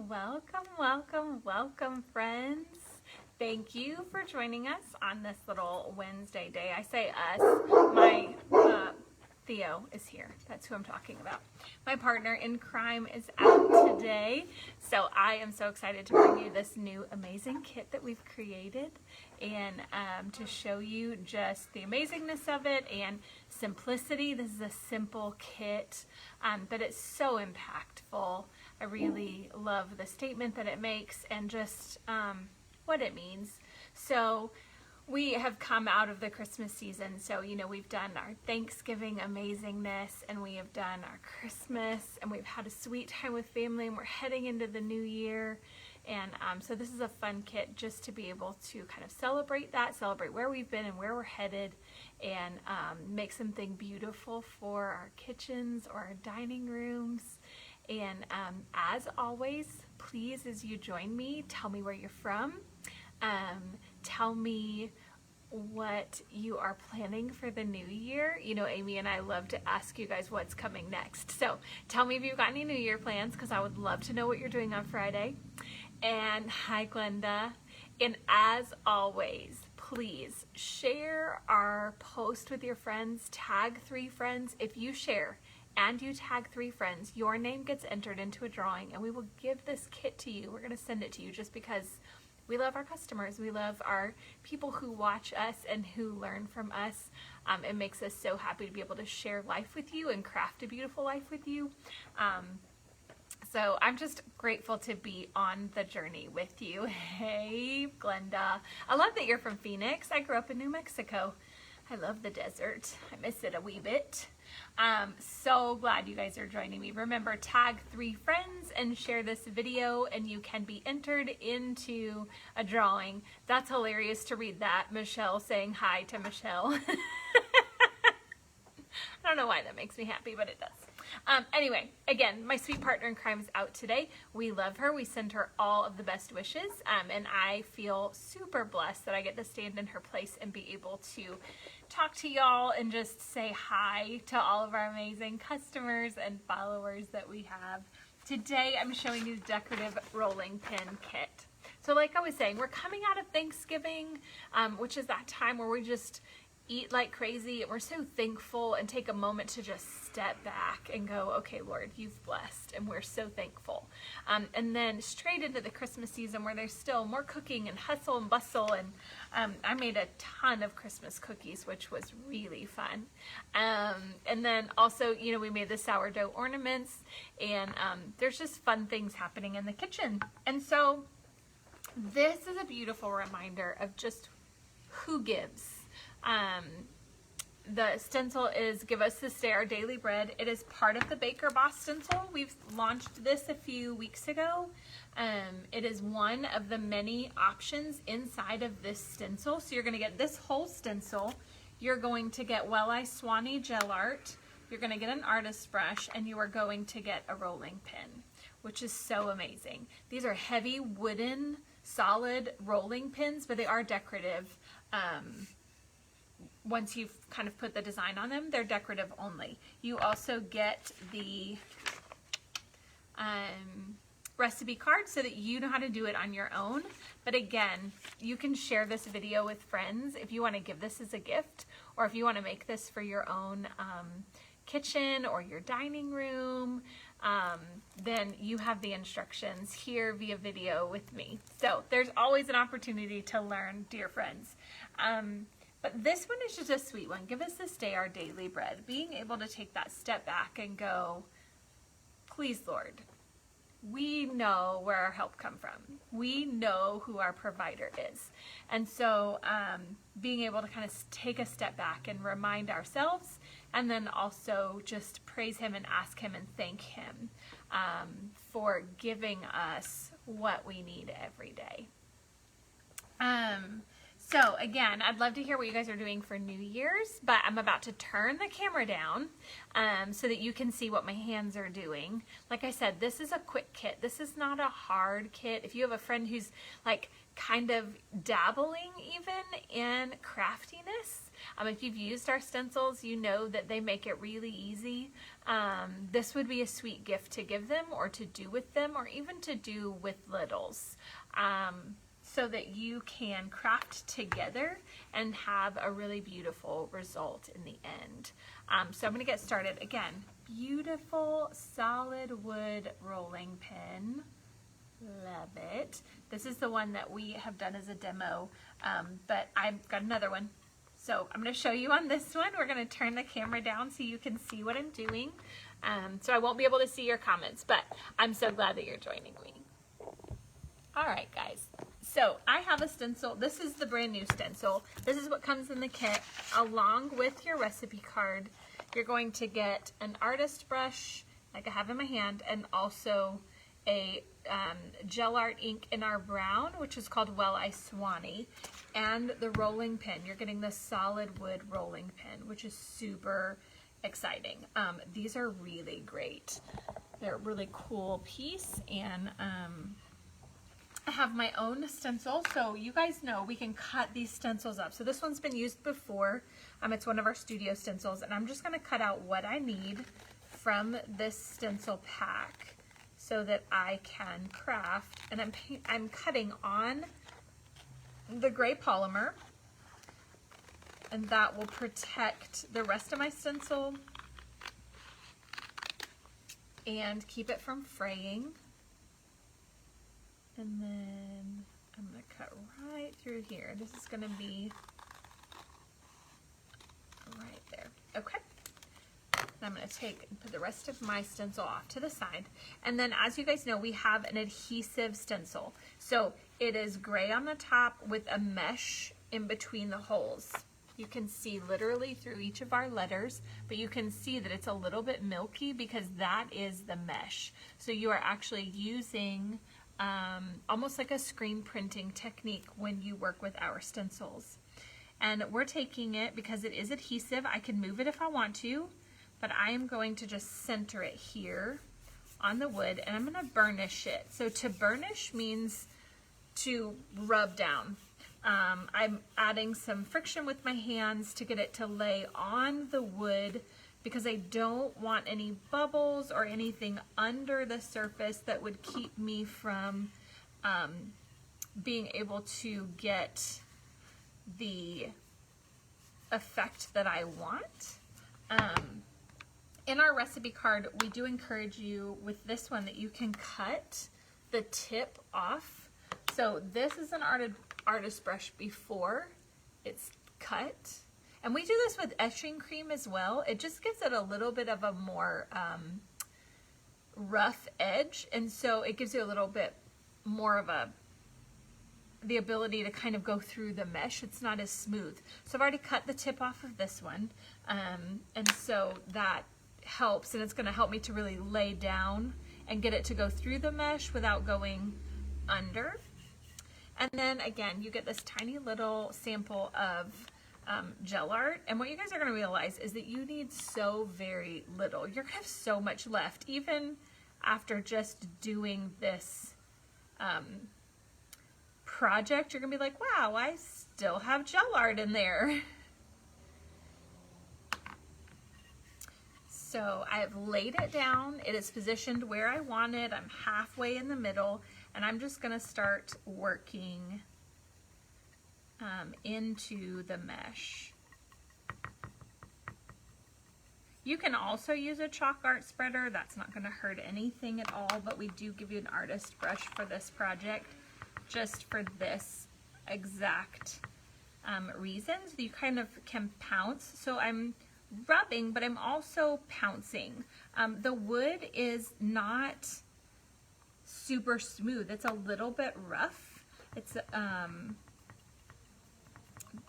Welcome, welcome, welcome, friends. Thank you for joining us on this little Wednesday day. I say us, my Theo is here. That's who I'm talking about. My partner in crime is out today, so I am so excited to bring you this new amazing kit that we've created and to show you just the amazingness of it and simplicity. This is a simple kit, but it's so impactful. I really love the statement that it makes and just what it means. So we have come out of the Christmas season, so we've done our Thanksgiving amazingness and we have done our Christmas and we've had a sweet time with family and we're heading into the new year. And so this is a fun kit just to be able to kind of celebrate where we've been and where we're headed, and make something beautiful for our kitchens or our dining rooms. And as always, please, as you join me, tell me where you're from. Tell me what you are planning for the new year. Amy and I love to ask you guys what's coming next. So tell me if you've got any New Year plans, because I would love to know what you're doing on Friday. And hi, Glenda. And as always, please share our post with your friends. Tag 3 friends. If you share and you tag 3 friends, your name gets entered into a drawing and we will give this kit to you. We're going to send it to you just because we love our customers. We love our people who watch us and who learn from us. It makes us so happy to be able to share life with you and craft a beautiful life with you. So I'm just grateful to be on the journey with you. Hey, Glenda. I love that you're from Phoenix. I grew up in New Mexico. I love the desert. I miss it a wee bit. So glad you guys are joining me. Remember, tag 3 friends and share this video and you can be entered into a drawing. That's hilarious to read that. Michelle saying hi to Michelle. I don't know why that makes me happy, but it does. Anyway, again, my sweet partner in crime is out today. We love her. We send her all of the best wishes. And I feel super blessed that I get to stand in her place and be able to talk to y'all and just say hi to all of our amazing customers and followers that we have. Today, I'm showing you the decorative rolling pin kit. So like I was saying, we're coming out of Thanksgiving, which is that time where we just eat like crazy and we're so thankful, and take a moment to just step back and go, okay, Lord, you've blessed and we're so thankful. And then straight into the Christmas season where there's still more cooking and hustle and bustle, and I made a ton of Christmas cookies, which was really fun. And then also, we made the sourdough ornaments, and there's just fun things happening in the kitchen. And so this is a beautiful reminder of just who gives. The stencil is Give Us This Day Our Daily Bread. It is part of the Baker Boss stencil. We've launched this a few weeks ago. It is one of the many options inside of this stencil. So you're going to get this whole stencil. You're going to get Well I Swanee gel art. You're going to get an artist brush, and you are going to get a rolling pin, which is so amazing. These are heavy wooden solid rolling pins, but they are decorative. Once you've kind of put the design on them, they're decorative only. You also get the recipe card so that you know how to do it on your own. But again, you can share this video with friends if you want to give this as a gift, or if you want to make this for your own kitchen or your dining room. Then you have the instructions here via video with me. So there's always an opportunity to learn, dear friends. But this one is just a sweet one. Give us this day our daily bread. Being able to take that step back and go, please, Lord, we know where our help comes from. We know who our provider is. And so being able to kind of take a step back and remind ourselves, and then also just praise him and ask him and thank him for giving us what we need every day. So again, I'd love to hear what you guys are doing for New Year's, but I'm about to turn the camera down so that you can see what my hands are doing. Like I said, this is a quick kit. This is not a hard kit. If you have a friend who's like kind of dabbling even in craftiness, if you've used our stencils, you know that they make it really easy. This would be a sweet gift to give them or to do with them or even to do with littles. So that you can craft together and have a really beautiful result in the end. So I'm going to get started. Again, beautiful solid wood rolling pin. Love it. This is the one that we have done as a demo, but I've got another one. So I'm going to show you on this one. We're going to turn the camera down so you can see what I'm doing. So I won't be able to see your comments, but I'm so glad that you're joining me. All right, guys. So I have a stencil. This is the brand new stencil. This is what comes in the kit. Along with your recipe card, you're going to get an artist brush, like I have in my hand, and also a gel art ink in our brown, which is called Well I Swanee, and the rolling pin. You're getting the solid wood rolling pin, which is super exciting. These are really great. They're a really cool piece, and I have my own stencil, so you guys know we can cut these stencils up. So this one's been used before. It's one of our studio stencils, and I'm just going to cut out what I need from this stencil pack so that I can craft. And I'm cutting on the gray polymer, and that will protect the rest of my stencil and keep it from fraying. And then I'm going to cut right through here. This is going to be right there. Okay. And I'm going to put the rest of my stencil off to the side. And then, as you guys know, we have an adhesive stencil. So it is gray on the top with a mesh in between the holes. You can see literally through each of our letters, but you can see that it's a little bit milky because that is the mesh. So you are actually using almost like a screen printing technique when you work with our stencils. And we're taking it, because it is adhesive, I can move it if I want to, but I am going to just center it here on the wood, and I'm going to burnish it. So to burnish means to rub down. I'm adding some friction with my hands to get it to lay on the wood, because I don't want any bubbles or anything under the surface that would keep me from being able to get the effect that I want. In our recipe card, we do encourage you with this one that you can cut the tip off. So this is an artist brush before it's cut. And we do this with etching cream as well. It just gives it a little bit of a more rough edge, and so it gives you a little bit more of the ability to kind of go through the mesh. It's not as smooth. So I've already cut the tip off of this one, and so that helps, and it's going to help me to really lay down and get it to go through the mesh without going under. And then again, you get this tiny little sample of gel art, and what you guys are going to realize is that you need so very little. You're going to have so much left even after just doing this project. You're going to be like, wow, I still have gel art in there. So I've laid it down. It is positioned where I want it. I'm halfway in the middle, and I'm just going to start working into the mesh. You can also use a chalk art spreader. That's not going to hurt anything at all, but we do give you an artist brush for this project, just for this exact reason. So you kind of can pounce. So I'm rubbing, but I'm also pouncing. The wood is not super smooth. It's a little bit rough. It's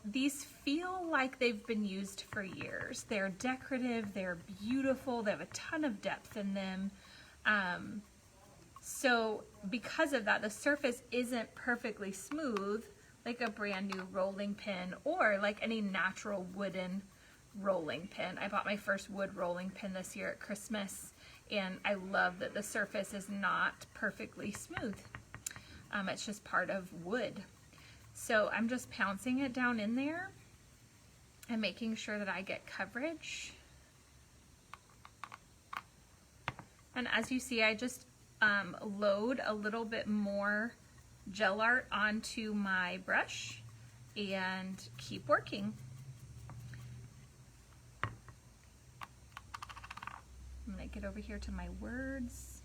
these feel like they've been used for years. They're decorative, they're beautiful, they have a ton of depth in them. So because of that, the surface isn't perfectly smooth like a brand new rolling pin or like any natural wooden rolling pin. I bought my first wood rolling pin this year at Christmas, and I love that the surface is not perfectly smooth. It's just part of wood. So I'm just pouncing it down in there and making sure that I get coverage. And as you see, I just load a little bit more gel art onto my brush and keep working. I'm going to get over here to my words.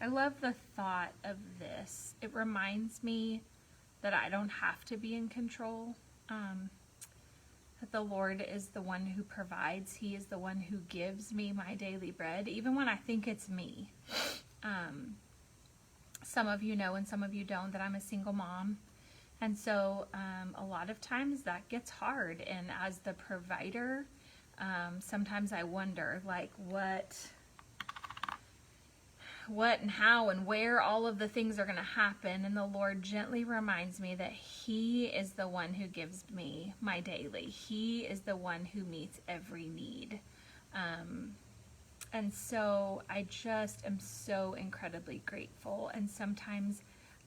I love the thought of this. It reminds me that I don't have to be in control. That the Lord is the one who provides. He is the one who gives me my daily bread, even when I think it's me. Some of you know and some of you don't that I'm a single mom. And so a lot of times that gets hard. And as the provider, sometimes I wonder like what and how and where all of the things are going to happen. And the Lord gently reminds me that He is the one who gives me my daily. He is the one who meets every need. And so I just am so incredibly grateful. And sometimes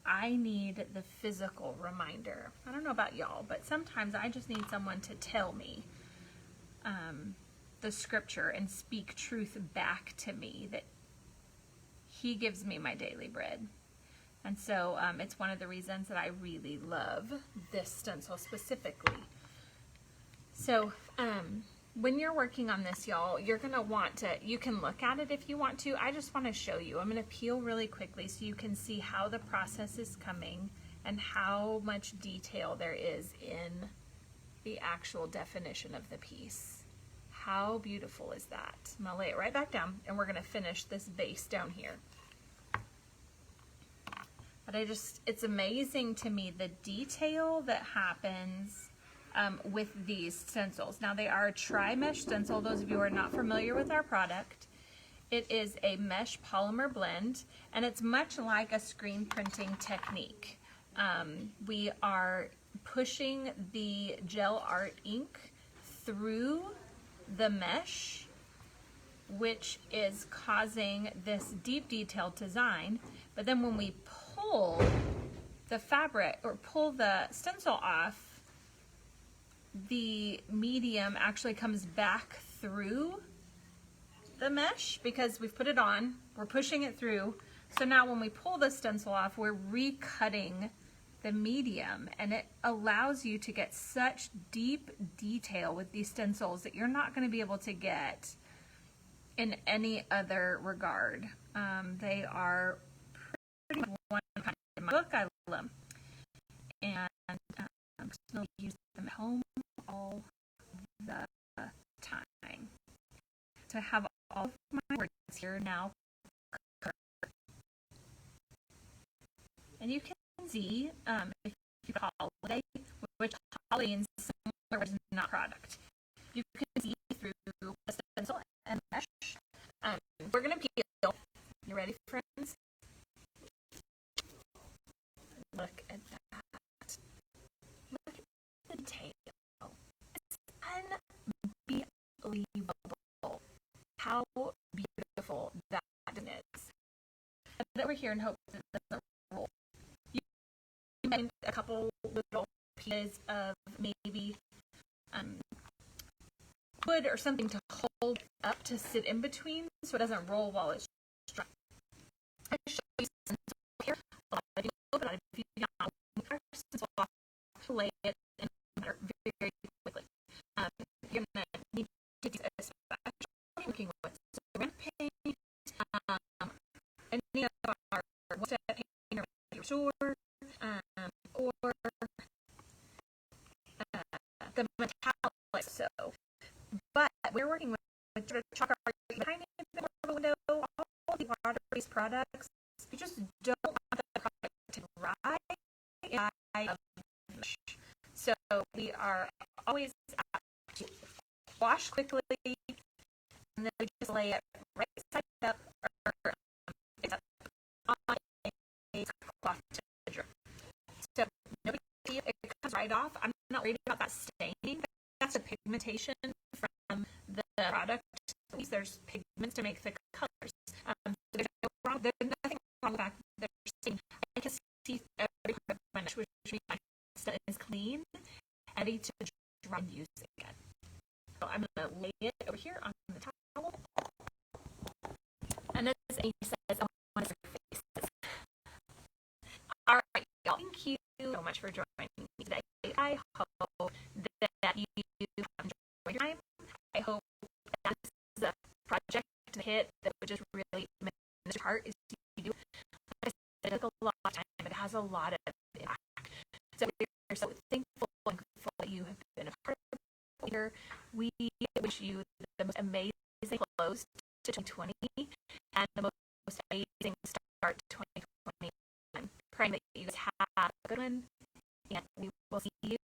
I need the physical reminder. I don't know about y'all, but sometimes I just need someone to tell me the scripture and speak truth back to me that He gives me my daily bread. And so it's one of the reasons that I really love this stencil specifically. So when you're working on this, y'all, you're going to want to, you can look at it if you want to. I just want to show you. I'm going to peel really quickly so you can see how the process is coming and how much detail there is in the actual definition of the piece. How beautiful is that? I'm going to lay it right back down and we're going to finish this base down here. But it's amazing to me the detail that happens with these stencils. Now they are a tri-mesh stencil. Those of you who are not familiar with our product, it is a mesh polymer blend, and it's much like a screen printing technique. We are pushing the gel art ink through the mesh, which is causing this deep detailed design. But then when we pull the fabric or pull the stencil off, the medium actually comes back through the mesh because we've put it on, we're pushing it through. So now when we pull the stencil off, we're recutting the medium, and it allows you to get such deep detail with these stencils that you're not going to be able to get in any other regard. They are pretty much one kind of my book. I love them, and I still use them at home all the time. To have all of my words here now, and you can see if you call holiday, which holiday in similar words is not product. You can see through the stencil and mesh. We're going to peel. You ready, friends? Look at that. Look at the detail. It's unbelievable how beautiful that is. And over here and hope that it doesn't roll. You find a couple little pieces of maybe wood or something to hold up to sit in between so it doesn't roll while it's dry. I show you stencil here. A lot of you know, but if you don't, stencil off to lay it in butter very quickly. You're going to need to use a special working with ceramic paint, any of our one-step paint or store, or the metallic. So, but we're working with chalk art behind it, more of a window. All the water-based products, you just don't want the product to dry. So we are always apt to wash quickly, then we just lay it right side up or up on a cloth to dry. So no big deal. It comes right off. I'm not worried about that staining. That's a pigmentation from the product. There's pigments to make the colors. There's nothing wrong with that. There's stain. I can see every part of my brush, which is clean and ready to dry and use again. So I'm going to lay it over here on the towel. And as Amy says, I want to see your faces. All right, y'all. Thank you so much for joining me today. I hope that you have enjoyed your time. I hope that this is a project to hit that would just really make your heart is you do. Like I said, it took a lot of time. It has a lot of impact. So we're so thankful and grateful that you have been a part of it here. We wish you the most amazing close to 2020 and the most amazing start to 2021. Praying that you guys have a good one, and we will see you